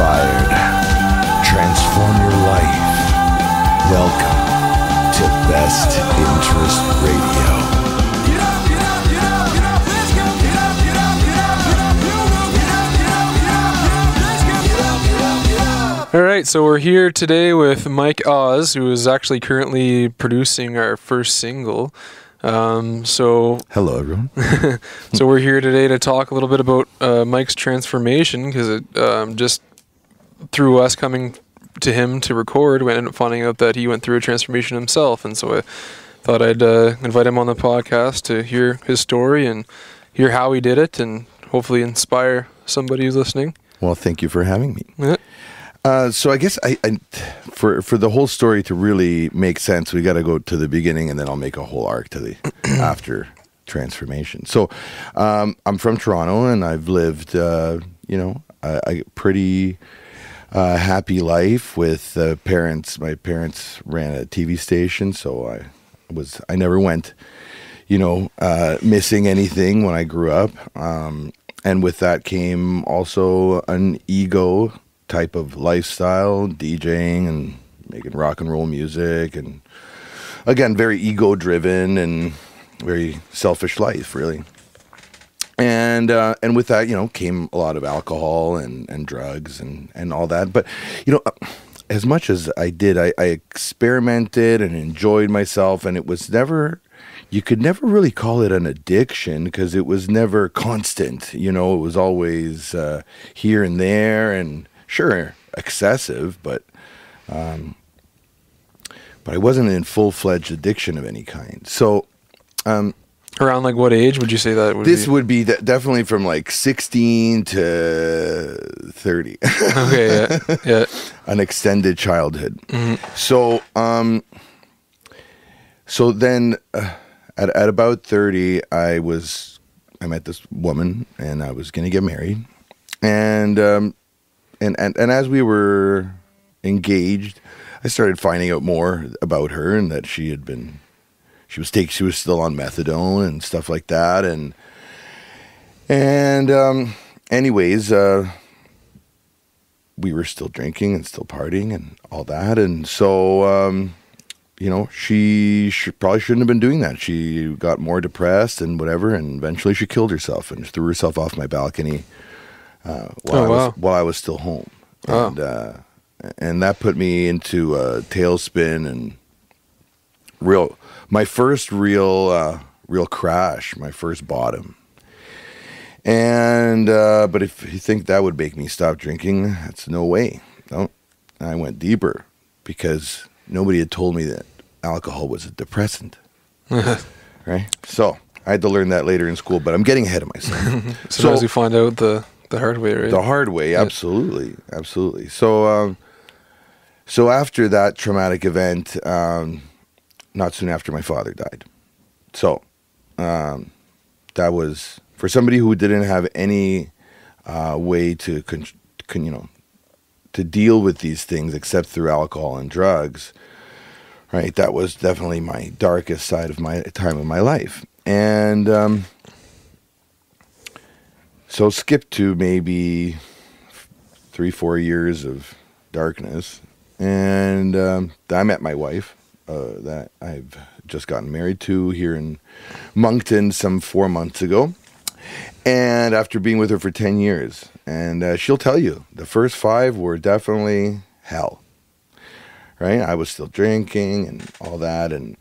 inspired. Transform your life. Welcome to Best Interest Radio. All right, so we're here today with Mike Oz, who is actually currently producing our first single. Hello, everyone. So we're here today to talk a little bit about Mike's transformation, because it just through us coming to him to record, we ended up finding out that he went through a transformation himself, and so I thought I'd invite him on the podcast to hear his story and hear how he did it, and hopefully inspire somebody who's listening. Well, thank you for having me. Yeah. So I guess for the whole story to really make sense, we got to go to the beginning, and then I'll make a whole arc to the after transformation. So I'm from Toronto, and I've lived, a pretty happy life with parents. My parents ran a TV station, so I never went, missing anything when I grew up. And with that came also an ego type of lifestyle, DJing and making rock and roll music, and again, very ego driven and very selfish life, really. And with that, came a lot of alcohol and drugs and all that. But as much as I did, I experimented and enjoyed myself, and it was never, you could never really call it an addiction, because it was never constant. It was always here and there, and sure, excessive, but I wasn't in full-fledged addiction of any kind. So, Around like what age would you say that would be? This would be definitely from like 16 to 30. Okay, yeah. An extended childhood. Mm-hmm. So then, at about 30, I met this woman, and I was going to get married, and as we were engaged, I started finding out more about her, and that she was still on methadone and stuff like that, anyways, we were still drinking and still partying and all that, and so she probably shouldn't have been doing that. She got more depressed and whatever, and eventually she killed herself and threw herself off my balcony. While I was still home, and that put me into a tailspin, and my first real crash, my first bottom. And but if you think that would make me stop drinking, that's no way. No, I went deeper, because nobody had told me that alcohol was a depressant, right? So I had to learn that later in school, but I'm getting ahead of myself. Sometimes you find out the hard way, right? The hard way, absolutely, yeah. Absolutely. So, after that traumatic event, not soon after, my father died. So, that was, for somebody who didn't have any way to to deal with these things except through alcohol and drugs, right? That was definitely my darkest side of my time of my life, and. So skip to maybe 3-4 years of darkness, and I met my wife that I've just gotten married to here in Moncton some 4 months ago, and after being with her for 10 years, and she'll tell you, the first 5 were definitely hell, right? I was still drinking and all that, and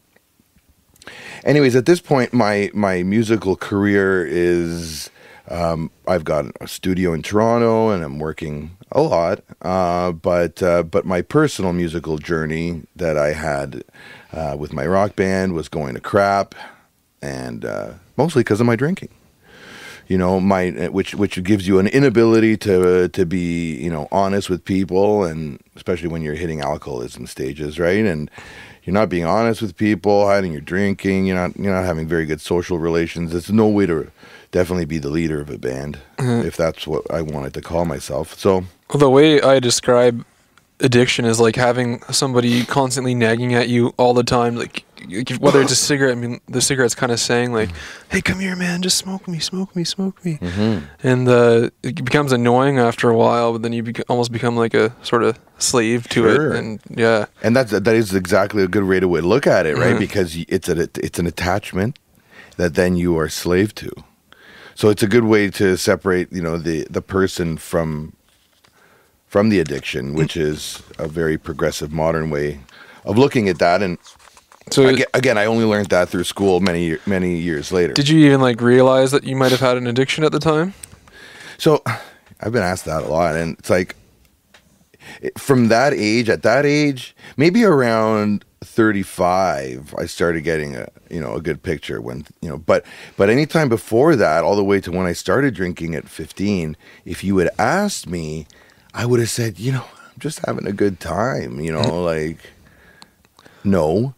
anyways, at this point, my musical career is... I've got a studio in Toronto, and I'm working a lot. But my personal musical journey that I had with my rock band was going to crap, and mostly because of my drinking. Which gives you an inability to be honest with people, and especially when you're hitting alcoholism stages, right? And you're not being honest with people, hiding your drinking. You're not having very good social relations. There's no way to definitely be the leader of a band, if that's what I wanted to call myself. So, well, the way I describe addiction is like having somebody constantly nagging at you all the time, like whether it's a cigarette. I mean, the cigarette's kind of saying like, "Hey, come here, man, just smoke me, smoke me, smoke me," and it becomes annoying after a while. But then you almost become like a sort of slave to it, and yeah. And that is exactly a good way to look at it, right? Because it's an attachment that then you are slave to. So it's a good way to separate, the person from the addiction, which is a very progressive modern way of looking at that. And so again, I only learned that through school many years later. Did you even like realize that you might have had an addiction at the time? So I've been asked that a lot, and it's like from that age, at that age, maybe around 35, I started getting a good picture when, but anytime before that, all the way to when I started drinking at 15, if you had asked me, I would have said, I'm just having a good time, like, no.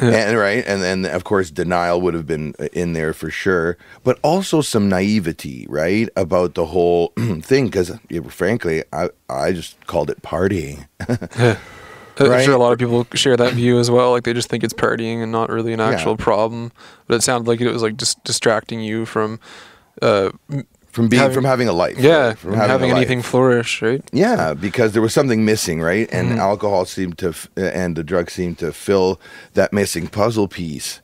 And right. And then of course denial would have been in there for sure, but also some naivety, right? About the whole thing. Cause frankly, I just called it partying. I'm Right? sure a lot of people share that view as well. Like they just think it's partying and not really an actual problem. But it sounded like it was like just distracting you from having a life. Yeah, right? From having anything flourish, right? Yeah, because there was something missing, right? And alcohol seemed to, and the drug seemed to fill that missing puzzle piece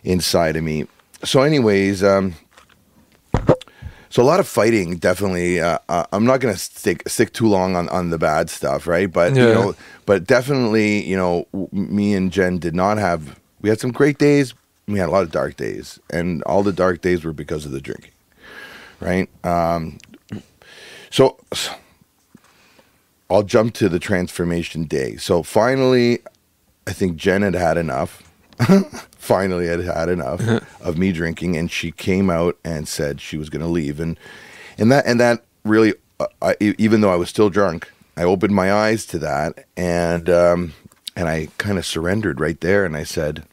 inside of me. So anyways, so a lot of fighting, definitely. I'm not going to stick too long on the bad stuff, right? But, but definitely, me and Jen we had some great days. We had a lot of dark days, and all the dark days were because of the drinking. Right. So I'll jump to the transformation day. So finally, I think Jen had enough. Finally had enough of me drinking, and she came out and said she was going to leave. And that really, even though I was still drunk, I opened my eyes to that, and I kind of surrendered right there. And I said,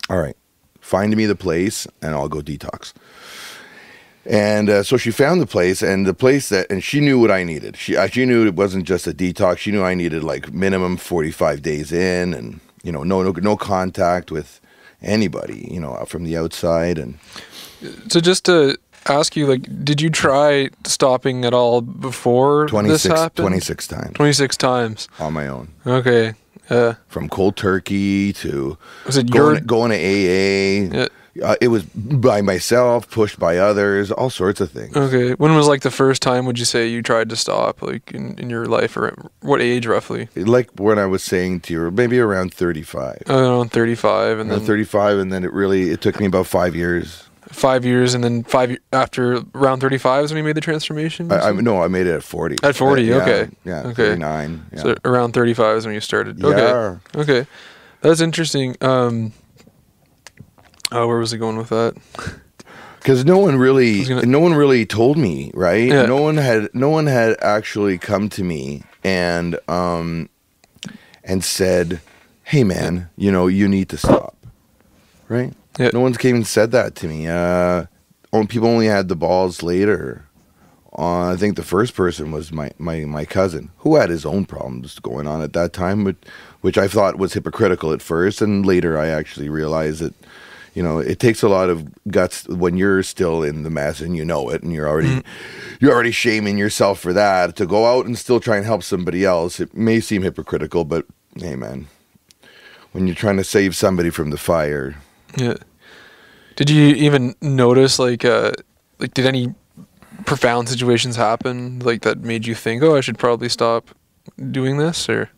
"All right, find me the place, and I'll go detox." And so she found the place, and she knew what I needed. She knew it wasn't just a detox. She knew I needed like minimum 45 days in, and no contact with anybody, from the outside. And so, just to ask you, like, did you try stopping at all before this happened? 26 times. 26 times on my own. Okay. From cold turkey to going to AA. Yeah. It was by myself, pushed by others, all sorts of things. Okay. When was like the first time would you say you tried to stop, like in your life, or what age roughly? Like when I was saying to you, maybe around 35. Around 35, and then 35, and then it took me about 5 years. 5 years, and then after around 35 is when you made the transformation? I made it at 40. At 40, okay. Yeah, okay. 39. Yeah. So around 35 is when you started. Okay. Yeah. Okay. That's interesting. Where was I going with that? Because no one really told me, right? Yeah. No one had actually come to me and said, "Hey, man, you need to stop," right? Yeah. No one came and said that to me. People only had the balls later. I think the first person was my cousin, who had his own problems going on at that time, which I thought was hypocritical at first, and later I actually realized that. It takes a lot of guts when you're still in the mess and you know it, and you're already shaming yourself for that, to go out and still try and help somebody else. It may seem hypocritical, but hey, man, when you're trying to save somebody from the fire. Yeah. Did you even notice did any profound situations happen like that made you think, oh, I should probably stop doing this? Or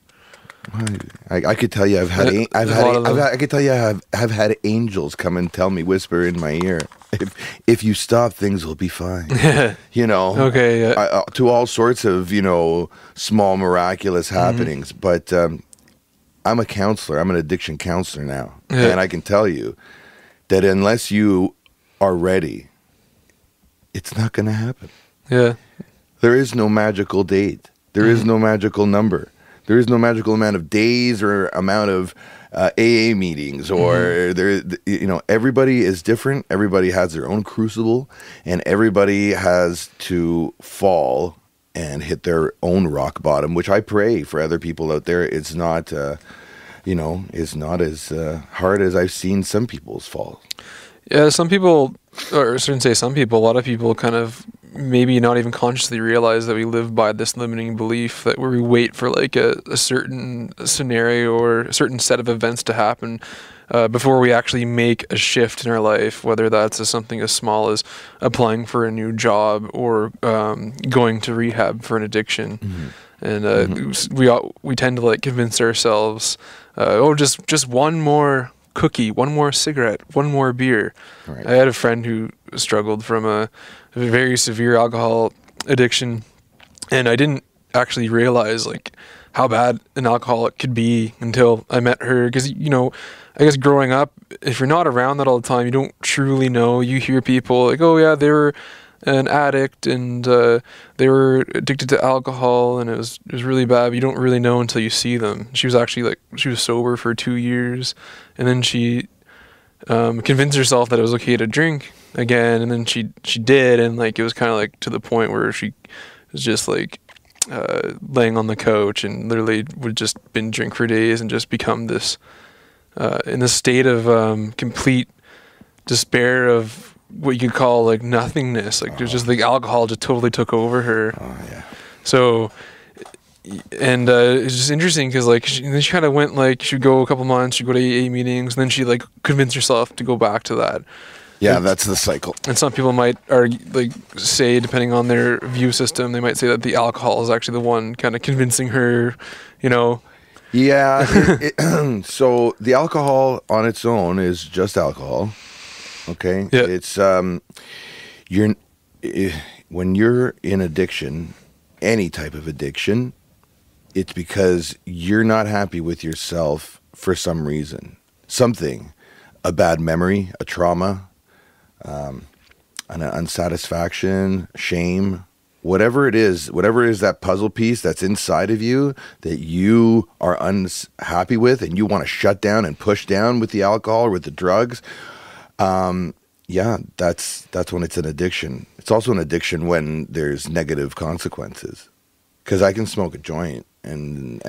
I could tell you I could tell you I've had angels come and whisper in my ear, if you stop, things will be fine. Okay. Yeah. To all sorts of small miraculous happenings. But I'm a counselor. I'm an addiction counselor now, and I can tell you that unless you are ready, it's not going to happen. Yeah. There is no magical date. There is no magical number. There is no magical amount of days or amount of AA meetings, or everybody is different. Everybody has their own crucible, and everybody has to fall and hit their own rock bottom, which I pray for other people out there. It's not, it's not as hard as I've seen some people's fall. Yeah, some people, or I shouldn't say some people, a lot of people kind of maybe not even consciously realize that we live by this limiting belief that we wait for like a certain scenario or a certain set of events to happen before we actually make a shift in our life, whether that's something as small as applying for a new job or going to rehab for an addiction. And we tend to like convince ourselves, just one more cookie, one more cigarette, one more beer. Right. I had a friend who struggled from a very severe alcohol addiction, and I didn't actually realize like how bad an alcoholic could be until I met her. Because I guess growing up, if you're not around that all the time, you don't truly know. You hear people like, oh yeah, they were an addict and they were addicted to alcohol and it was really bad, but you don't really know until you see them. She was sober for 2 years, and then she convinced herself that it was okay to drink again, and then she did, and like it was kind of like to the point where she was just like laying on the couch and literally would just binge drink for days and just become this in this state of complete despair of what you could call like nothingness. Like there's just like alcohol just totally took over her. Oh yeah. So, and it's just interesting because like then she kind of went like she'd go a couple months, she'd go to AA meetings, and then she like convinced herself to go back to that. Yeah, that's the cycle. And some people might argue, like say, depending on their view system, they might say that the alcohol is actually the one kind of convincing her, Yeah. So the alcohol on its own is just alcohol. Okay. Yeah. It's when you're in addiction, any type of addiction, it's because you're not happy with yourself for some reason. Something, a bad memory, a trauma, an unsatisfaction, shame, whatever it is that puzzle piece that's inside of you that you are unhappy with and you want to shut down and push down with the alcohol or with the drugs. That's when it's an addiction. It's also an addiction when there's negative consequences. Because I can smoke a joint and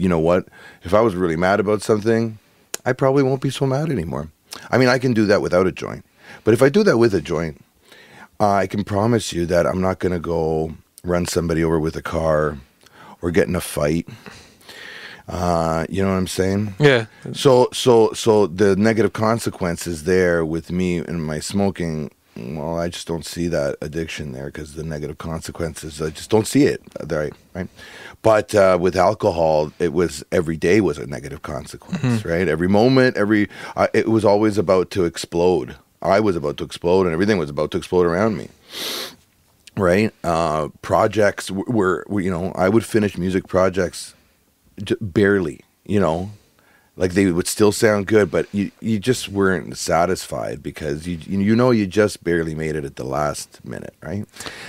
you know what? If I was really mad about something, I probably won't be so mad anymore. I mean, I can do that without a joint. But if I do that with a joint, I can promise you that I'm not going to go run somebody over with a car or get in a fight. You know what I'm saying? Yeah. So the negative consequences there with me and my smoking, well, I just don't see that addiction there because the negative consequences, I just don't see it there, right? But with alcohol, it was every day was a negative consequence, right? Every moment, it was always about to explode. I was about to explode, and everything was about to explode around me, right? Projects were I would finish music projects barely, like they would still sound good, but you just weren't satisfied because you just barely made it at the last minute, right?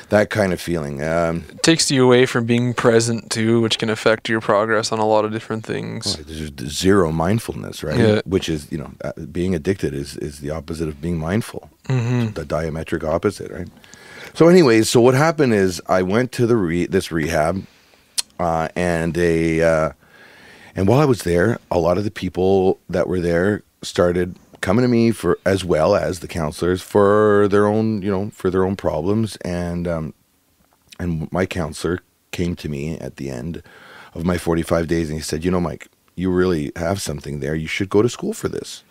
That kind of feeling. It takes you away from being present too, which can affect your progress on a lot of different things. There's zero mindfulness, right? Yeah. Which is, being addicted is the opposite of being mindful. Mm-hmm. The diametric opposite, right? So anyways, what happened is I went to this rehab, and while I was there, a lot of the people that were there started coming to me as well as the counselors for their own problems. And my counselor came to me at the end of my 45 days and he said, Mike, you really have something there. You should go to school for this.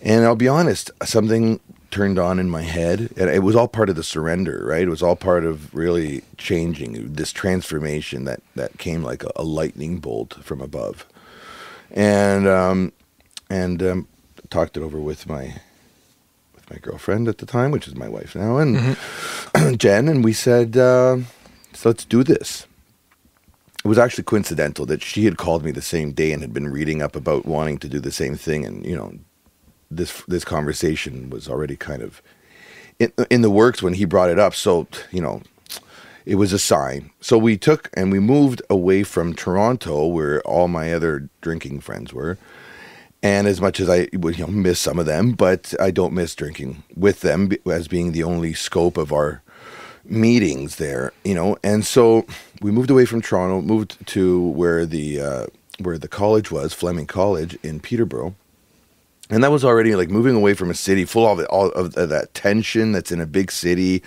And I'll be honest, something turned on in my head, and it was all part of the surrender, right? It was all part of really changing this transformation that came like a lightning bolt from above. And talked it over with my girlfriend at the time, which is my wife now, and Jen, and we said, so let's do this. It was actually coincidental that she had called me the same day and had been reading up about wanting to do the same thing, and this conversation was already kind of in the works when he brought it up. So, it was a sign. So we moved away from Toronto where all my other drinking friends were. And as much as I would miss some of them, but I don't miss drinking with them as being the only scope of our meetings there, and so we moved away from Toronto, moved to where the college was, Fleming College in Peterborough. And that was already like moving away from a city full of all of that tension that's in a big city.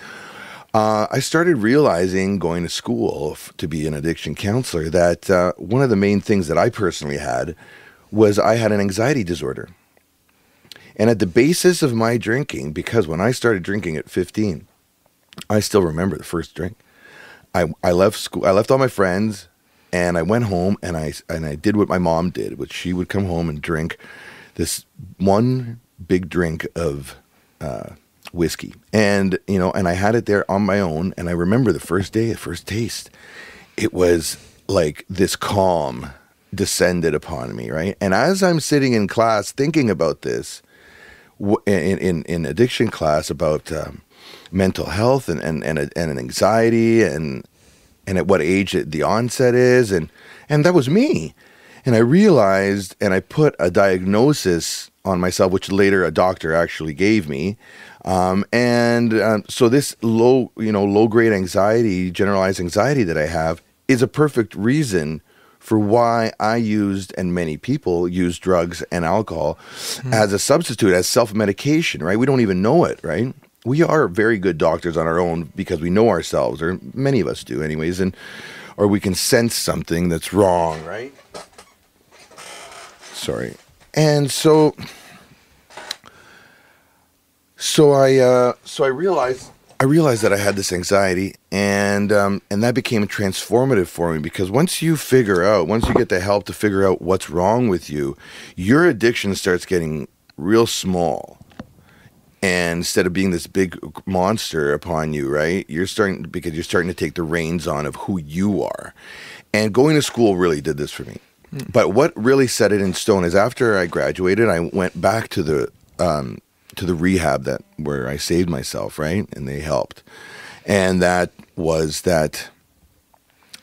I started realizing, going to school to be an addiction counselor, that one of the main things that I personally had was I had an anxiety disorder. And at the basis of my drinking, because when I started drinking at 15, I still remember the first drink. I left school, I left all my friends, and I went home, and I did what my mom did, which she would come home and drink this one big drink of whiskey, and I had it there on my own. And I remember the first day, the first taste, it was like this calm descended upon me, right? And as I'm sitting in class thinking about this, in addiction class, about mental health and anxiety, and at what age the onset is, and that was me. And I realized, and I put a diagnosis on myself, which later a doctor actually gave me. So this low grade anxiety, generalized anxiety that I have, is a perfect reason for why I used, and many people use, drugs and alcohol as a substitute, as self-medication, right? We don't even know it, right? We are very good doctors on our own because we know ourselves, or many of us do anyways, or we can sense something that's wrong, right? Sorry. And so I realized that I had this anxiety, and that became transformative for me, because once you get the help to figure out what's wrong with you, your addiction starts getting real small. And instead of being this big monster upon you, right? Because you're starting to take the reins on of who you are. And going to school really did this for me. But what really set it in stone is, after I graduated, I went back to the rehab where I saved myself, right? And they helped. And that was that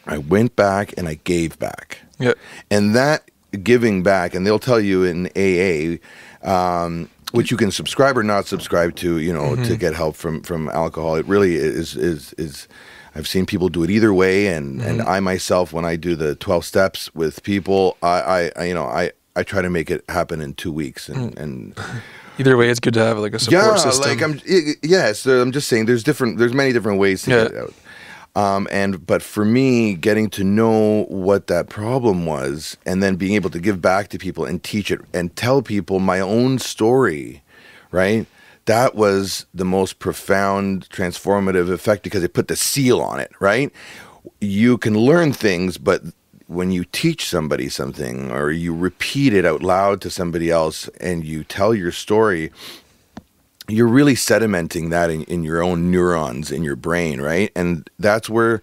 I went back and I gave back. Yeah. And that giving back, and they'll tell you in AA, which you can subscribe or not subscribe to, to get help from alcohol. It really is. I've seen people do it either way, and I myself, when I do the 12 steps with people, I try to make it happen in 2 weeks, and either way, it's good to have like a support system. I'm just saying there's many different ways to get it out. But for me, getting to know what that problem was, and then being able to give back to people and teach it and tell people my own story, right? That was the most profound transformative effect, because it put the seal on it, right? You can learn things, but when you teach somebody something, or you repeat it out loud to somebody else, and you tell your story, you're really sedimenting that in your own neurons in your brain, right? And that's where,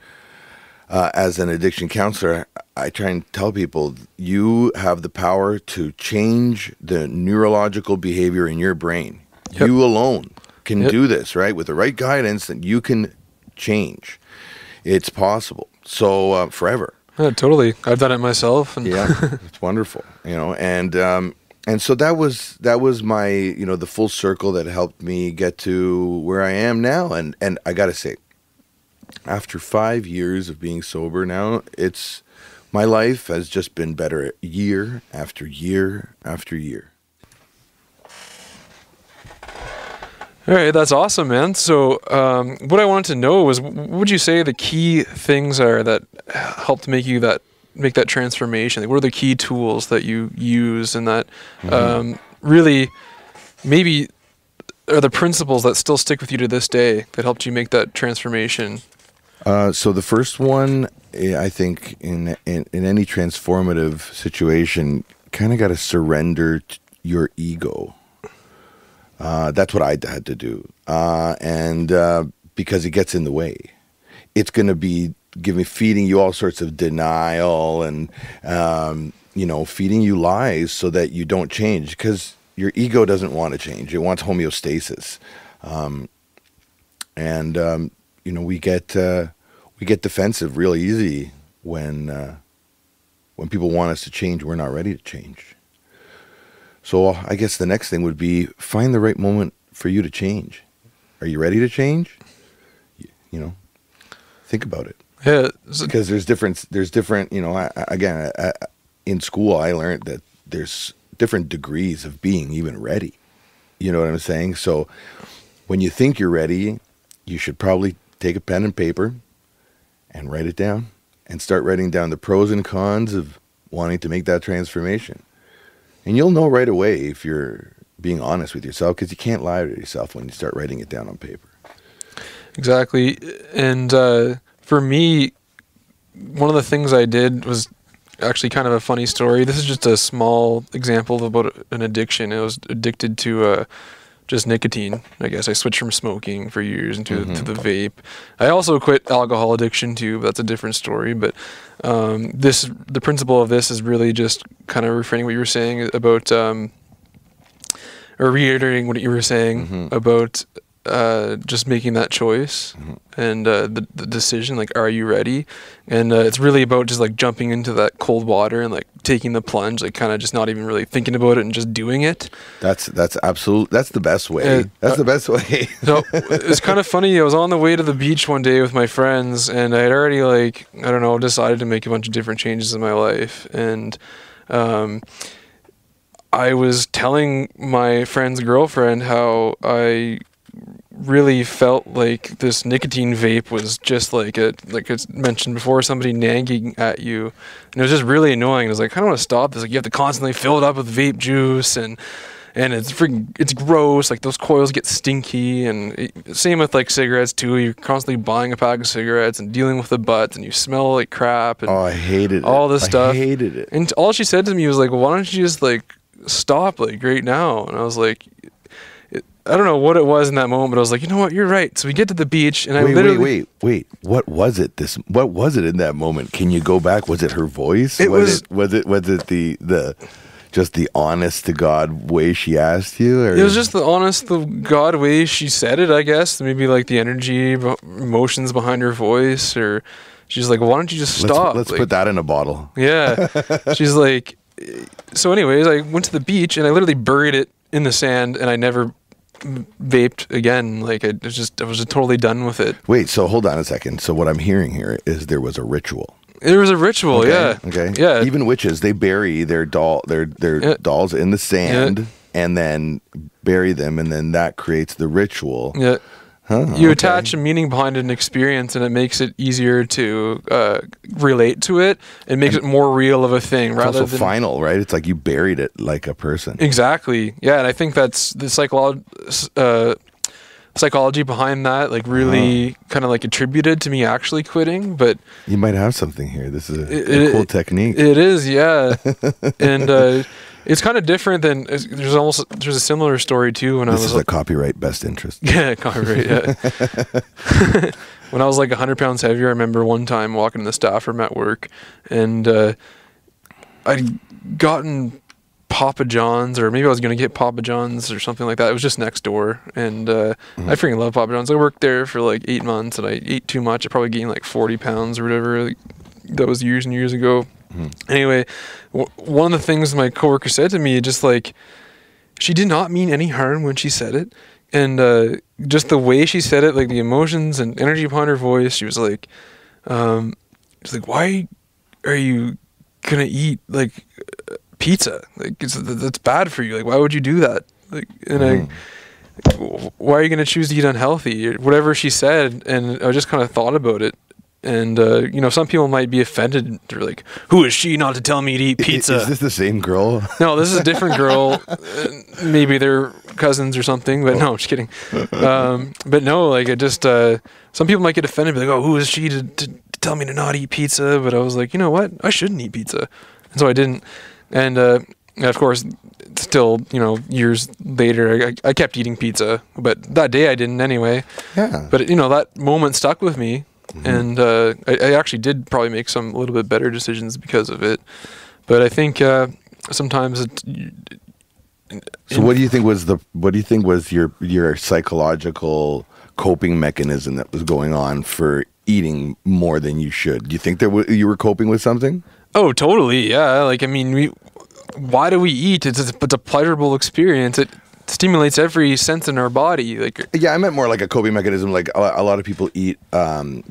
as an addiction counselor, I try and tell people, you have the power to change the neurological behavior in your brain. Yep. You alone can do this, right? With the right guidance, that you can change. It's possible. So forever. Yeah, totally. I've done it myself. And yeah, it's wonderful. And so that was my, the full circle that helped me get to where I am now. And I got to say, after 5 years of being sober now, my life has just been better year after year after year. All right, that's awesome, man. So what I wanted to know was, what would you say the key things are that helped make that transformation? Like, what are the key tools that you use, and that really maybe are the principles that still stick with you to this day that helped you make that transformation? So the first one, I think, in any transformative situation, kind of got to surrender your ego. That's what I had to do. Because it gets in the way. It's going to be feeding you all sorts of denial, and, feeding you lies so that you don't change, because your ego doesn't want to change. It wants homeostasis. We get defensive real easy when people want us to change. We're not ready to change. So I guess the next thing would be, find the right moment for you to change. Are you ready to change? Think about it. Yeah. Because there's different, you know, again, in school, I learned that there's different degrees of being even ready. You know what I'm saying? So when you think you're ready, you should probably take a pen and paper and write it down and start writing down the pros and cons of wanting to make that transformation. And you'll know right away if you're being honest with yourself, because you can't lie to yourself when you start writing it down on paper. Exactly. And for me, one of the things I did was actually kind of a funny story. This is just a small example about an addiction. I was addicted to just nicotine. I guess I switched from smoking for years into to the vape. I also quit alcohol addiction too, but that's a different story. But the principle of this is really just kind of reframing what you were saying about, or reiterating what you were saying about just making that choice and the decision, like, are you ready? And it's really about just like jumping into that cold water and like taking the plunge, like kind of just not even really thinking about it and just doing it. That's the best way. That's the best way. So it's kind of funny. I was on the way to the beach one day with my friends, and I had already, like, I don't know, decided to make a bunch of different changes in my life. And I was telling my friend's girlfriend how I really felt like this nicotine vape was just like it's mentioned before, somebody nagging at you, and it was just really annoying. It was like, I don't want to stop this. Like, you have to constantly fill it up with vape juice, and it's gross. Like, those coils get stinky, and same with like cigarettes too. You're constantly buying a pack of cigarettes and dealing with the butts, and you smell like crap. And I hated all this stuff. I hated it. And all she said to me was like, well, why don't you just like stop like right now? And I was like, I don't know what it was in that moment, but I was like, you know what, you're right. So we get to the beach, and wait. What was it? What was it in that moment? Can you go back? Was it her voice? Was it the just the honest to God way she asked you? Or? It was just the honest to God way she said it, I guess. Maybe like the energy, emotions behind her voice, or she's like, why don't you just stop? Let's like, put that in a bottle. Yeah. She's like, so anyways, I went to the beach and I literally buried it in the sand, and I never vaped again. Like, I was just totally done with it. Wait, so hold on a second. So what I'm hearing here is there was a ritual. There was a ritual, okay, yeah. Okay. Yeah. Even witches, they bury their dolls in the sand and then bury them, and then that creates the ritual. Yeah. You attach a meaning behind an experience, and it makes it easier to relate to it. It makes it more real of a thing, rather also than final, right? It's like you buried it like a person. Exactly. Yeah, and I think that's the psychology behind that, like, really kind of like attributed to me actually quitting. But you might have something here. This is a cool technique. It is, yeah. And it's kind of different than there's a similar story too. When this is a copyright best interest. Yeah, copyright. Yeah. When I was like 100 pounds heavier, I remember one time walking in the staff room at work, and I'd gotten Papa John's, or maybe I was going to get Papa John's or something like that. It was just next door, and I freaking love Papa John's. I worked there for like 8 months, and I ate too much. I probably gained like 40 pounds or whatever. Like, that was years and years ago. Anyway, one of the things my coworker said to me, just like, she did not mean any harm when she said it, and just the way she said it, like the emotions and energy behind her voice, she was like, why are you gonna eat like pizza? Like, that's bad for you. Like, why would you do that? Like, and why are you gonna choose to eat unhealthy? Or whatever she said, and I just kind of thought about it. And, some people might be offended. They're like, who is she not to tell me to eat pizza? Is this the same girl? No, this is a different girl. Maybe they're cousins or something, but no, I'm just kidding. But no, like, it just, some people might get offended, be like, oh, who is she to tell me to not eat pizza? But I was like, you know what? I shouldn't eat pizza. And so I didn't. And of course, still, years later, I kept eating pizza. But that day I didn't anyway. Yeah. But, that moment stuck with me. And I actually did probably make some a little bit better decisions because of it. But I think sometimes it's... So what do you think was your psychological coping mechanism that was going on for eating more than you should? Do you think you were coping with something? Oh, totally. Yeah. Like, I mean, why do we eat? It's a pleasurable experience. stimulates every sense in our body. Like, Yeah, I meant more like a coping mechanism. Like a lot of people eat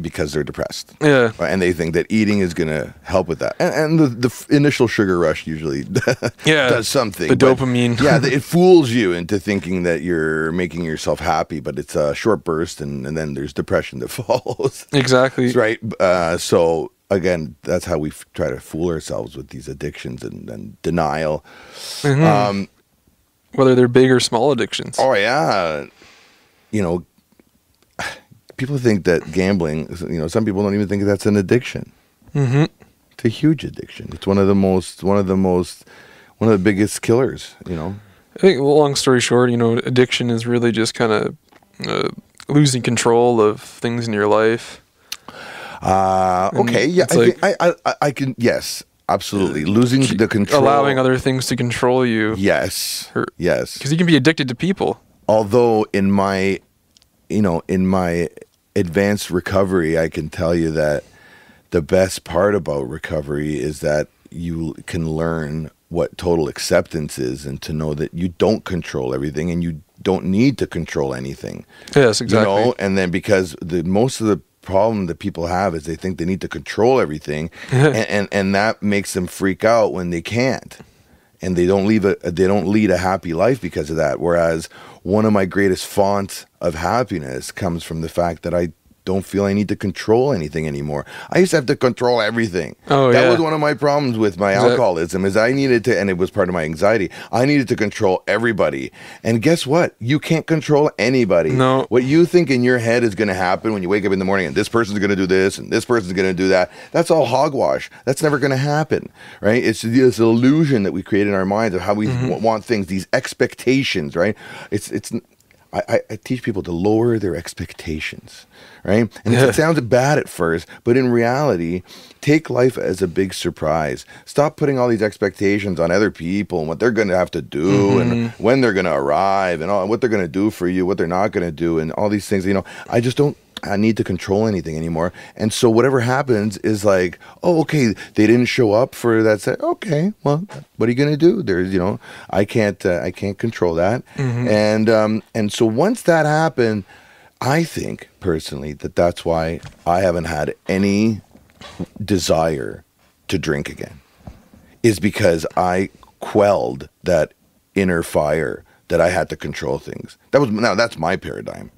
because they're depressed. yeah, And they think that eating is going to help with that. And the initial sugar rush usually yeah, does something. the but dopamine. yeah, it fools you into thinking that you're making yourself happy, but it's a short burst, and then there's depression that follows. Exactly. Right? So, again, that's how we try to fool ourselves with these addictions and denial. Mhm. Whether they're big or small addictions. Oh, yeah. You know, people think that gambling, some people don't even think that's an addiction. Mm-hmm. It's a huge addiction. It's one of the biggest killers, I think, long story short, addiction is really just kind of losing control of things in your life. Okay, yeah, I can, yes, absolutely. Losing the control. Allowing other things to control you. Yes, yes. Because you can be addicted to people. Although in my advanced recovery, I can tell you that the best part about recovery is that you can learn what total acceptance is, and to know that you don't control everything and you don't need to control anything. Yes, exactly. And then because most of the problem that people have is they think they need to control everything, and that makes them freak out when they can't. And they don't lead a happy life because of that. Whereas one of my greatest fonts of happiness comes from the fact that I don't feel I need to control anything anymore. I used to have to control everything. That was one of my problems with my alcoholism, is I needed to, and it was part of my anxiety, I needed to control everybody. And guess what? You can't control anybody. No. What you think in your head is going to happen when you wake up in the morning, and this person's going to do this, and this person's going to do that, that's all hogwash. That's never going to happen, right? It's this illusion that we create in our minds of how we want things, these expectations, right? I teach people to lower their expectations, right? And it sounds bad at first, but in reality, take life as a big surprise. Stop putting all these expectations on other people and what they're going to have to do and when they're going to arrive and what they're going to do for you, what they're not going to do, and all these things. I just don't need to control anything anymore. And so whatever happens is like, oh, okay, they didn't show up for that set. Okay, well, what are you going to do? There's, I can't control that. And so once that happened, I think personally that's why I haven't had any desire to drink again, is because I quelled that inner fire that I had to control things. That's my paradigm.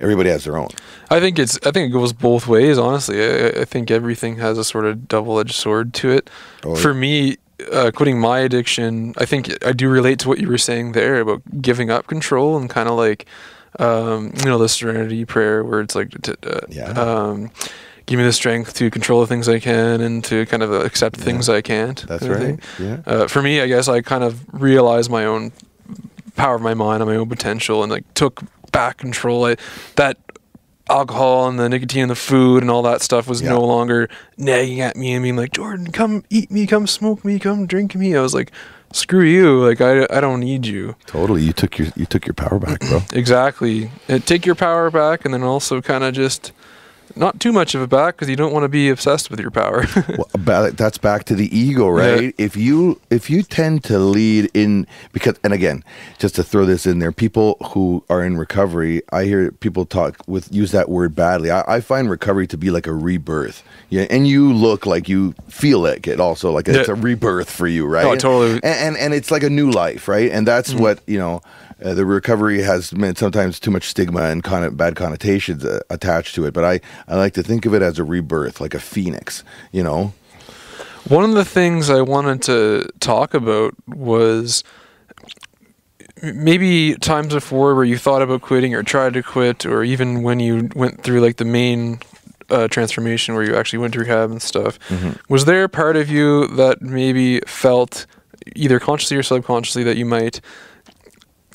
Everybody has their own. I think it goes both ways, honestly. I think everything has a sort of double-edged sword to it. For me, quitting my addiction, I think I do relate to what you were saying there about giving up control, and kind of like the Serenity Prayer, where it's like give me the strength to control the things I can and to kind of accept things I can't. That's right. Yeah. For me, I guess I kind of realized my own power of my mind and my own potential, and like took back control. That alcohol and the nicotine and the food and all that stuff was no longer nagging at me and being like, Jordan, come eat me, come smoke me, come drink me. I was like, screw you, like I don't need you. Totally. You took your power back, bro. Exactly. Take your power back, and then also kind of just not too much of it back, because you don't want to be obsessed with your power. Well, that's back to the ego, right? Yeah. If you tend to lead in, and again, just to throw this in there, people who are in recovery, I hear people use that word badly. I find recovery to be like a rebirth. Yeah, and you look like you feel it also, like it's a rebirth for you, right? Oh, totally. And it's like a new life, right? And that's what the recovery has meant sometimes too much stigma and bad connotations attached to it. But I like to think of it as a rebirth, like a phoenix, One of the things I wanted to talk about was maybe times before where you thought about quitting or tried to quit, or even when you went through like the main transformation where you actually went to rehab and stuff. Was there a part of you that maybe felt, either consciously or subconsciously, that you might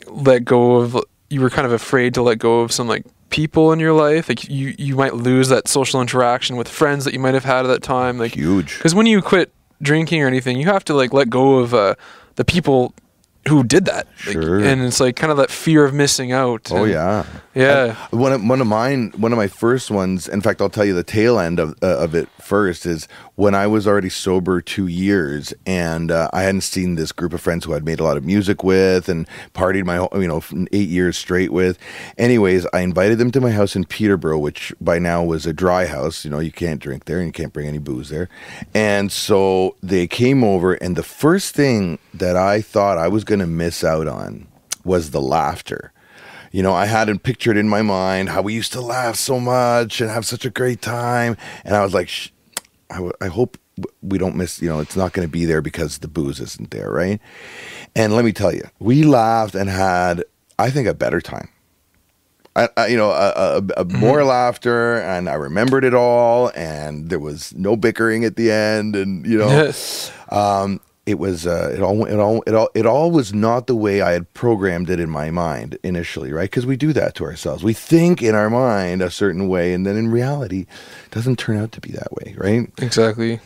let go of, you were kind of afraid to let go of some like people in your life, like you might lose that social interaction with friends that you might have had at that time, like huge, because when you quit drinking or anything, you have to like let go of the people who did that. Sure. And it's like kind of that fear of missing out. Oh and, yeah. Yeah. One of my first ones. In fact, I'll tell you the tail end of it first is when I was already sober 2 years, and I hadn't seen this group of friends who I'd made a lot of music with and partied my 8 years straight with. Anyways, I invited them to my house in Peterborough, which by now was a dry house. You can't drink there and you can't bring any booze there. And so they came over, and the first thing that I thought I was going to miss out on was the laughter. I hadn't pictured in my mind how we used to laugh so much and have such a great time. And I was like, I hope we don't miss, it's not going to be there because the booze isn't there, right? And let me tell you, we laughed and had, I think, a better time. More laughter, and I remembered it all, and there was no bickering at the end, and Yes. it was it all was not the way I had programmed it in my mind initially, right? Because we do that to ourselves. We think in our mind a certain way, and then in reality, it doesn't turn out to be that way, right? Exactly.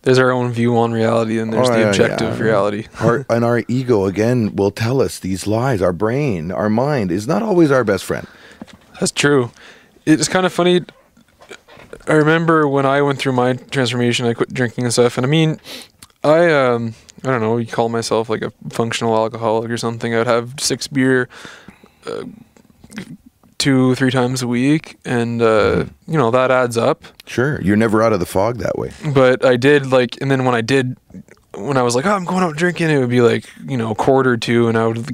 There's our own view on reality, and there's the objective reality. Our ego, again, will tell us these lies. Our brain, our mind is not always our best friend. That's true. It's kind of funny. I remember when I went through my transformation, I quit drinking and stuff. And I mean, I don't know, you call myself like a functional alcoholic or something. I'd have 6 beer 2-3 times a week, and that adds up. Sure, you're never out of the fog that way. But I did and then when I was like, oh, I'm going out drinking, it would be like, a quarter or two, and I would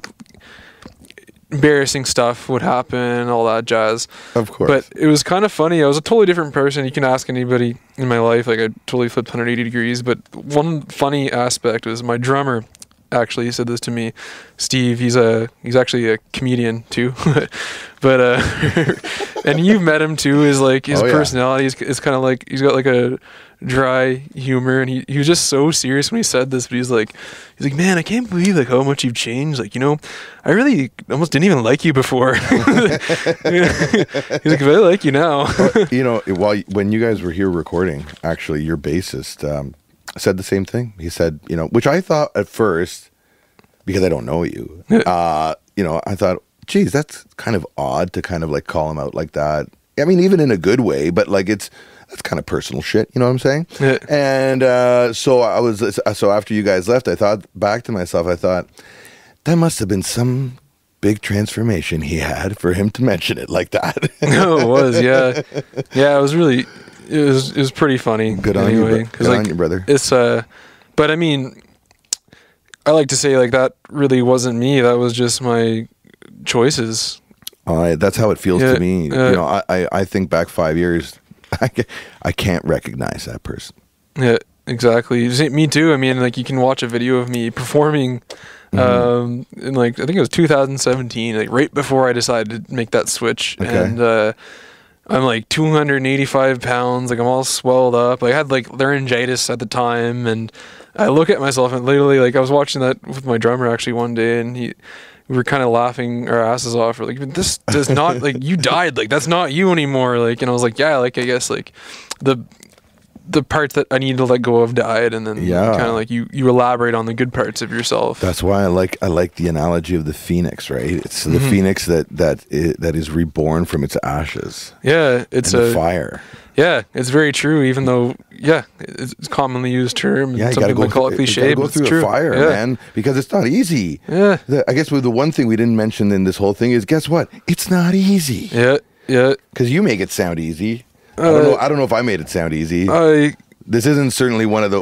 embarrassing stuff would happen, all that jazz. Of course. But it was kind of funny. I was a totally different person. You can ask anybody in my life. Like, I totally flipped 180 degrees. But one funny aspect was my drummer actually said this to me. Steve, he's actually a comedian too. but and you've met him too. Is like his personality is kind of like, he's got like a dry humor, and he was just so serious when he said this. But he's like, man, I can't believe like how much you've changed. Like, I really almost didn't even like you before. He's like, I like you now. When you guys were here recording, actually, your bassist said the same thing. He said, which I thought at first, because I don't know you, I thought, geez, that's kind of odd to kind of like call him out like that. I mean, even in a good way, but like that's kind of personal shit. You know what I'm saying? Yeah. And so after you guys left, I thought back to myself, I thought, that must have been some big transformation he had for him to mention it like that. No, it was, yeah. Yeah, it was really, it was pretty funny. Good on you, good on you, brother. It's, but I mean, I like to say like that really wasn't me. That was just my choices. That's how it feels to me. I think back 5 years, I can't recognize that person. Yeah, exactly. Me too. I mean, like, you can watch a video of me performing in like, I think it was 2017, like right before I decided to make that switch. Okay. And I'm like 285 pounds, like I'm all swelled up. I had like laryngitis at the time, and I look at myself and literally, like, I was watching that with my drummer actually one day, and we were kind of laughing our asses off. We're like, this does not, like, you died, like, that's not you anymore. Like, and I was like, yeah, like, I guess like the parts that I need to let go of died, and then kind of like you elaborate on the good parts of yourself. That's why I like the analogy of the phoenix, right? It's the phoenix that is reborn from its ashes. Yeah, it's a fire. Yeah, it's very true. Even though, it's a commonly used term. Yeah, some people call it cliche, but it's true. Go through the fire, man, because it's not easy. Yeah, I guess the one thing we didn't mention in this whole thing is, guess what? It's not easy. Yeah. Because you make it sound easy. I don't know if I made it sound easy. This isn't certainly one of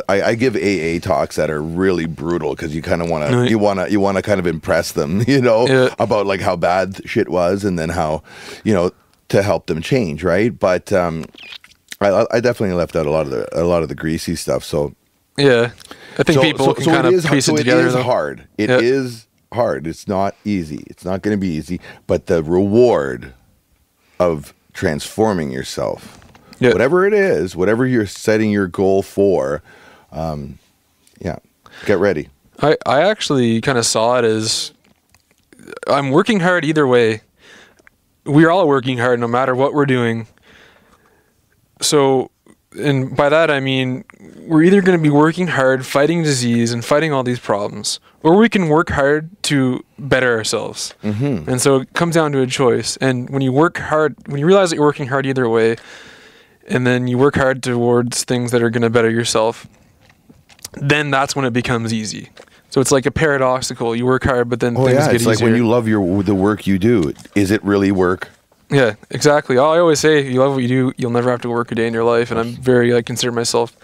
I give AA talks that are really brutal, because you kind of want to you want to kind of impress them, about like how bad shit was, and then how, to help them change, right? But I definitely left out a lot of the greasy stuff. So yeah, I think people can kind of piece it together. It is hard. It is hard. It's not easy. It's not going to be easy. But the reward of transforming yourself, whatever it is, whatever you're setting your goal for, get ready. I actually kind of saw it as, I'm working hard either way. We're all working hard no matter what we're doing. So and by that I mean we're either going to be working hard, fighting disease and fighting all these problems, or we can work hard to better ourselves. And so it comes down to a choice. And when you work hard, when you realize that you're working hard either way, and then you work hard towards things that are going to better yourself, then that's when it becomes easy. So it's like a paradoxical. You work hard, but then things get it's easier. like when you love the work you do. Is it really work? Yeah, exactly. I always say, you love what you do, you'll never have to work a day in your life. And I consider myself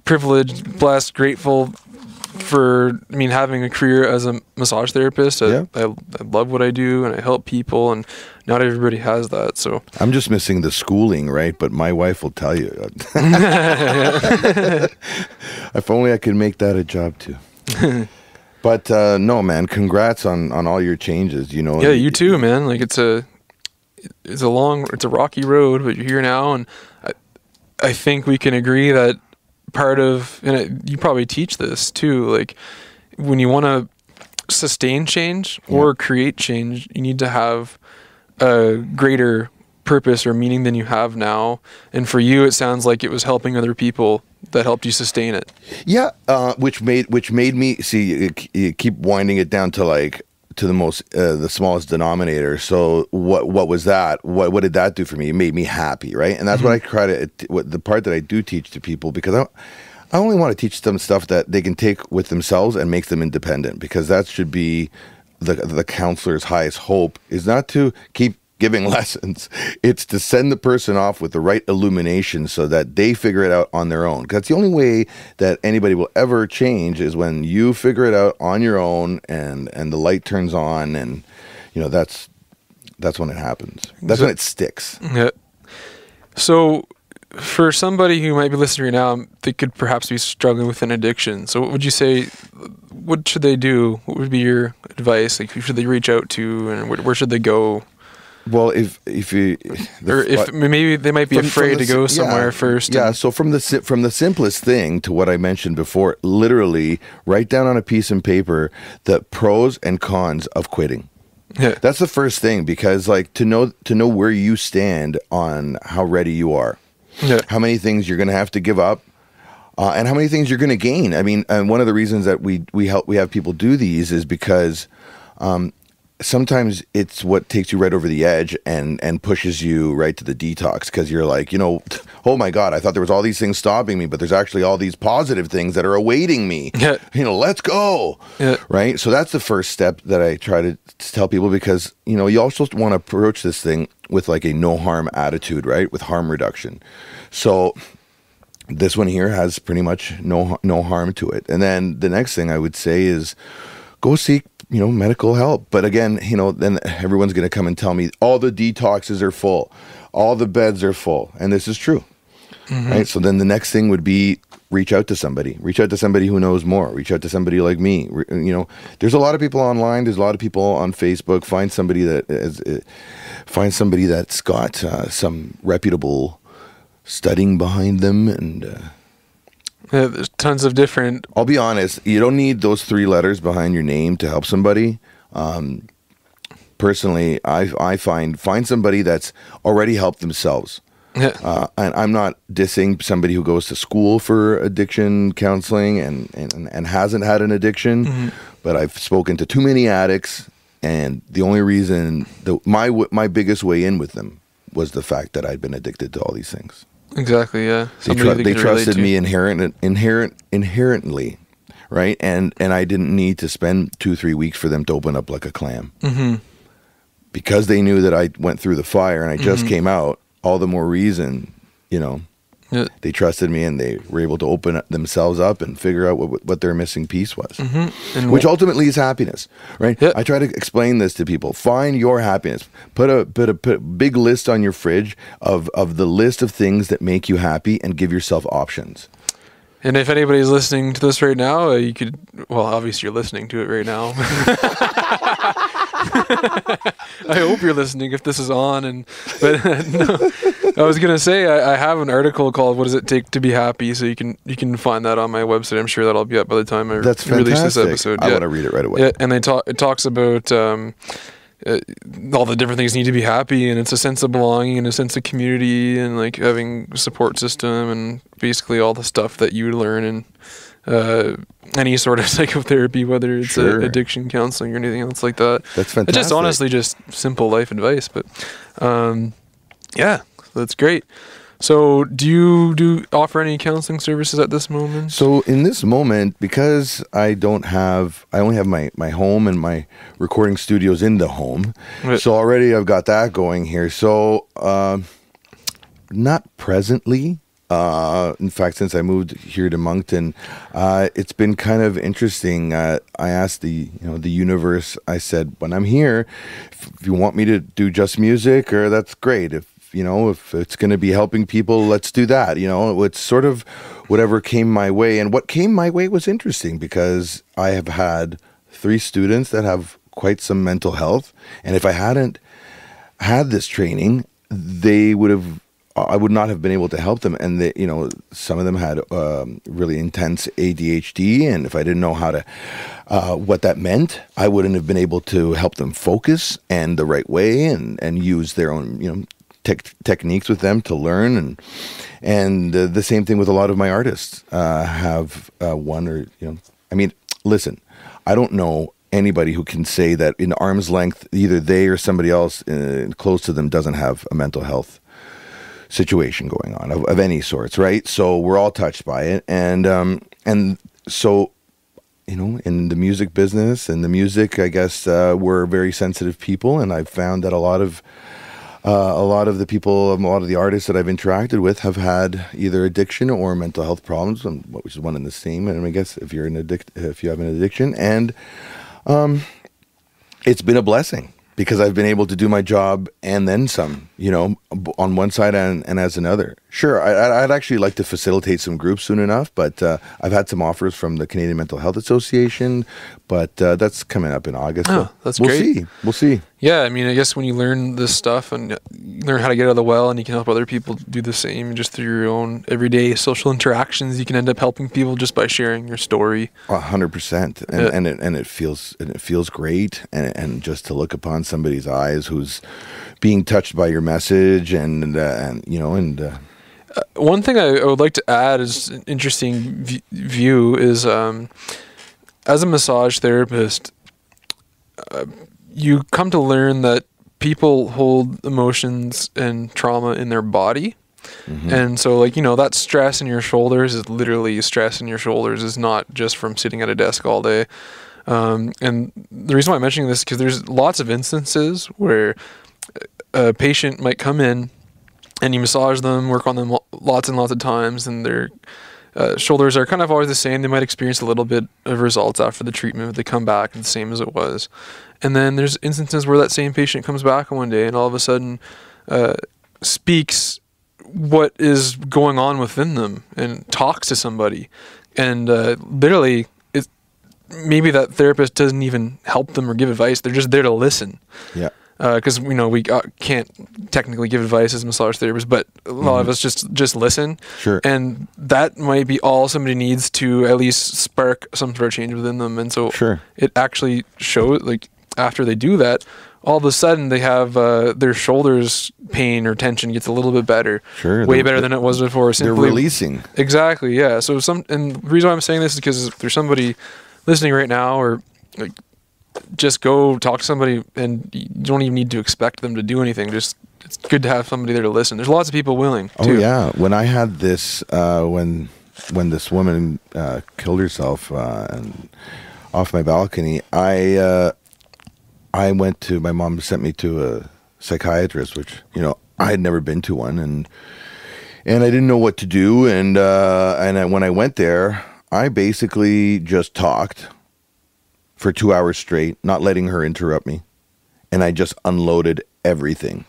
privileged, blessed, grateful for, having a career as a massage therapist. I love what I do, and I help people, and not everybody has that. So I'm just missing the schooling, right? But my wife will tell you. If only I could make that a job too. But no, man, congrats on all your changes. Yeah, you too, man. Like it's a rocky road, but you're here now, and I think we can agree that part of, and you probably teach this too, like when you want to sustain change or create change, you need to have a greater purpose or meaning than you have now. And for you, it sounds like it was helping other people that helped you sustain it. Yeah, which made me see. You keep winding it down to the smallest denominator. So what was that? What did that do for me? It made me happy, right? And that's what I try to. The part that I do teach to people, because I only want to teach them stuff that they can take with themselves and makes them independent. Because that should be the counselor's highest hope, is not to keep giving lessons. It's to send the person off with the right illumination so that they figure it out on their own. Because the only way that anybody will ever change is when you figure it out on your own, and the light turns on, and that's when it happens. That's when it sticks. Yeah. So for somebody who might be listening right now, they could perhaps be struggling with an addiction. So what would you say, what should they do? What would be your advice? Like, who should they reach out to, and where should they go? Well, if maybe they might be afraid to go somewhere first. Yeah. So from the simplest thing to what I mentioned before, literally write down on a piece of paper the pros and cons of quitting. Yeah. That's the first thing, because to know where you stand on how ready you are, how many things you're going to have to give up, and how many things you're going to gain. And one of the reasons that we have people do these is because. Sometimes it's what takes you right over the edge and pushes you right to the detox, because you're like, oh my God, I thought there was all these things stopping me, but there's actually all these positive things that are awaiting me. Yeah. Let's go. Yeah. Right. So that's the first step that I try to tell people, because, you also want to approach this thing with a no harm attitude, right? With harm reduction. So this one here has pretty much no harm to it. And then the next thing I would say is go seek medical help. But again, then everyone's going to come and tell me all the detoxes are full, all the beds are full. And this is true, right? So then the next thing would be reach out to somebody who knows more, reach out to somebody like me. There's a lot of people online. There's a lot of people on Facebook. Find somebody that's got some reputable studying behind them. And, yeah, there's tons of different. I'll be honest, you don't need those 3 letters behind your name to help somebody. Personally, I find somebody that's already helped themselves. Yeah. And I'm not dissing somebody who goes to school for addiction counseling and hasn't had an addiction, but I've spoken to too many addicts, and the only reason my biggest way in with them was the fact that I'd been addicted to all these things. Exactly, yeah. They trusted me inherently, right? And I didn't need to spend 2-3 weeks for them to open up like a clam. Because they knew that I went through the fire and I just came out, all the more reason, they trusted me, and they were able to open themselves up and figure out what their missing piece was, which ultimately is happiness, right? I try to explain this to people. Find your happiness. Put a big list on your fridge of the list of things that make you happy, and give yourself options. And if anybody's listening to this right now, you could, well, obviously you're listening to it right now. I hope you're listening if this is on. But no, I was gonna say I have an article called "What Does It Take to Be Happy?" So you can find that on my website. I'm sure that'll be up by the time I release this episode. I want to read it right away. Yeah, and it talks about all the different things need to be happy, and it's a sense of belonging and a sense of community and like having a support system and basically all the stuff that you learn in any sort of psychotherapy, whether it's addiction counseling or anything else like that. That's fantastic. It's just honestly just simple life advice, but yeah, that's great. So do you offer any counseling services at this moment? So in this moment, because I only have my home and my recording studios in the home. Right. So already I've got that going here. So not presently. In fact, since I moved here to Moncton, it's been kind of interesting. I asked the universe, I said, when I'm here, if you want me to do just music, or that's great. If it's going to be helping people, let's do that. It's sort of whatever came my way. And what came my way was interesting because I have had 3 students that have quite some mental health. And if I hadn't had this training, I would not have been able to help them. And some of them had really intense ADHD. And if I didn't know what that meant, I wouldn't have been able to help them focus and the right way and use their own, techniques with them to learn, and the same thing with a lot of my artists have one or listen, I don't know anybody who can say that in arm's length either they or somebody else close to them doesn't have a mental health situation going on of any sorts, right? So we're all touched by it, and so in the music business and the music, I guess we're very sensitive people, and I've found that a lot of the people, a lot of the artists that I've interacted with have had either addiction or mental health problems, which is one and the same. And I guess if you have an addiction, and it's been a blessing because I've been able to do my job and then some, on one side and as another. Sure, I'd actually like to facilitate some groups soon enough, but I've had some offers from the Canadian Mental Health Association, but that's coming up in August. Oh, so that's great. We'll see. Yeah, I mean, I guess when you learn this stuff and learn how to get out of the well, and you can help other people do the same just through your own everyday social interactions, you can end up helping people just by sharing your story. 100%, and it feels great, and just to look upon somebody's eyes who's being touched by your message, and one thing I would like to add is an interesting view is as a massage therapist, you come to learn that people hold emotions and trauma in their body. Mm-hmm. And so that stress in your shoulders is literally stress in your shoulders, is not just from sitting at a desk all day. And the reason why I'm mentioning this is because there's lots of instances where a patient might come in and you massage them, work on them lots and lots of times, and their shoulders are kind of always the same. They might experience a little bit of results after the treatment, but they come back the same as it was. And then there's instances where that same patient comes back one day and all of a sudden speaks what is going on within them and talks to somebody. And literally, maybe that therapist doesn't even help them or give advice. They're just there to listen. Yeah. Because we can't technically give advice as massage therapists, but a lot of us just listen. Sure. And that might be all somebody needs to at least spark some sort of change within them. And so it actually shows, after they do that, all of a sudden they have their shoulders pain or tension gets a little bit better. Sure. Way better than it was before. They're releasing. Exactly. Yeah. So and the reason why I'm saying this is because if there's somebody listening right now, or just go talk to somebody, and you don't even need to expect them to do anything. Just it's good to have somebody there to listen. There's lots of people willing too. Oh yeah. When I had this, when this woman killed herself and off my balcony, I went to, my mom sent me to a psychiatrist, which I had never been to one, and I didn't know what to do, and when I went there, I basically just talked for 2 hours straight, not letting her interrupt me. And I just unloaded everything.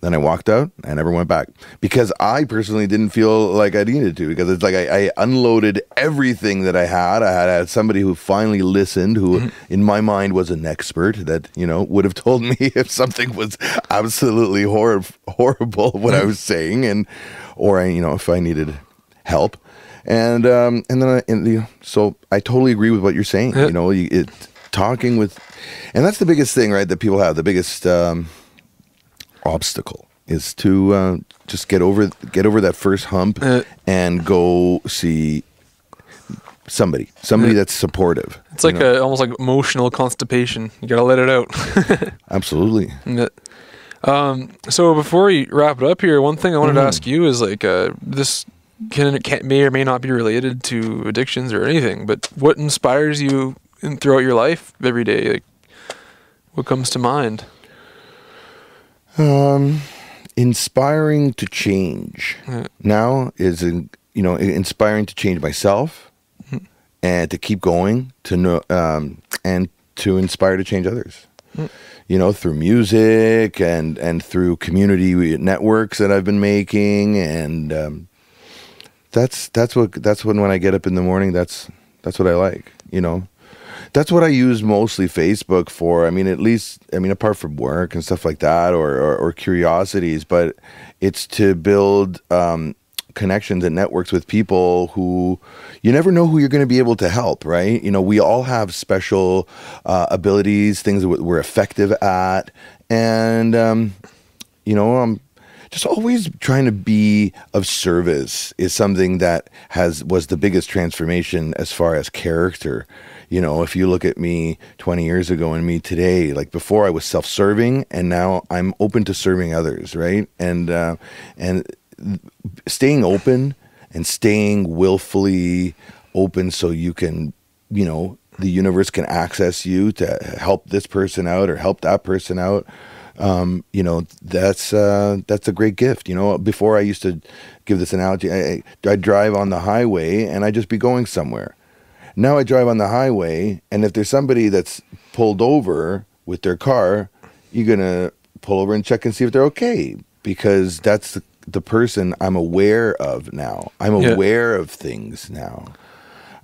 Then I walked out. I never went back because I personally didn't feel like I needed to, because it's like I unloaded everything that I had. I had somebody who finally listened, who in my mind was an expert that, would have told me if something was absolutely horrible what I was saying, or if I needed help. And then so I totally agree with what you're saying. talking with, and that's the biggest thing, right? That people have the biggest obstacle is to just get over that first hump and go see somebody that's supportive. It's like almost like emotional constipation. You gotta let it out. Absolutely. So before we wrap it up here, one thing I wanted to ask you is like this may or may not be related to addictions or anything, but what inspires you throughout your life every day? Like, what comes to mind? Inspiring to change now is, inspiring to change myself and to keep going, to know, and to inspire to change others. Through music and through community networks that I've been making, and that's when I get up in the morning. That's what I like. That's what I use mostly Facebook for. Apart from work and stuff like that, or curiosities, but it's to build connections and networks with people who you never know who you're going to be able to help, right? We all have special abilities, things that we're effective at, and I'm just always trying to be of service is something that was the biggest transformation as far as character. If you look at me 20 years ago and me today, like before I was self-serving, and now I'm open to serving others, right? And staying open and staying willfully open so you can, the universe can access you to help this person out or help that person out. That's a great gift. Before I used to give this analogy, I'd drive on the highway and I'd just be going somewhere. Now I drive on the highway, and if there's somebody that's pulled over with their car, you're going to pull over and check and see if they're okay, because that's the person I'm aware of now. I'm aware of things now.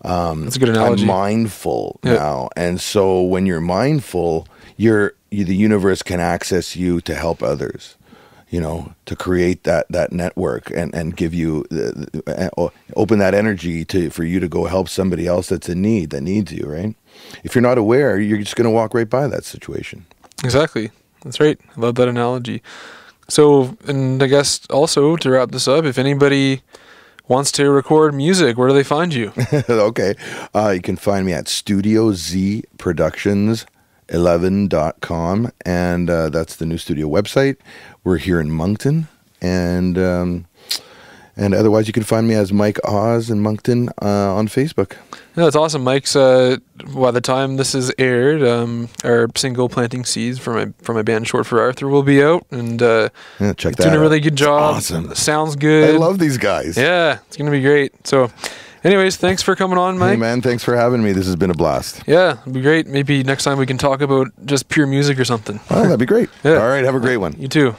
That's a good analogy. I'm mindful now. And so when you're mindful, the universe can access you to help others, to create that network and give you open that energy for you to go help somebody else that needs you, right? If you're not aware, you're just going to walk right by that situation. Exactly. That's right. I love that analogy. So, and I guess also to wrap this up, if anybody wants to record music, where do they find you? Okay. You can find me at studiozproductions11.com, and that's the new studio website. We're here in Moncton, and otherwise you can find me as Mike Oz in Moncton on Facebook. Yeah, that's awesome. Mike's by the time this is aired, our single "Planting Seeds" for my band Short for Arthur will be out, and check that doing out. a really good job. Awesome. Sounds good. I love these guys. Yeah, it's gonna be great. So, anyways, thanks for coming on, Mike. Hey man, thanks for having me. This has been a blast. Yeah, it'd be great. Maybe next time we can talk about just pure music or something. Oh, that'd be great. Yeah. All right, have a great one. You too.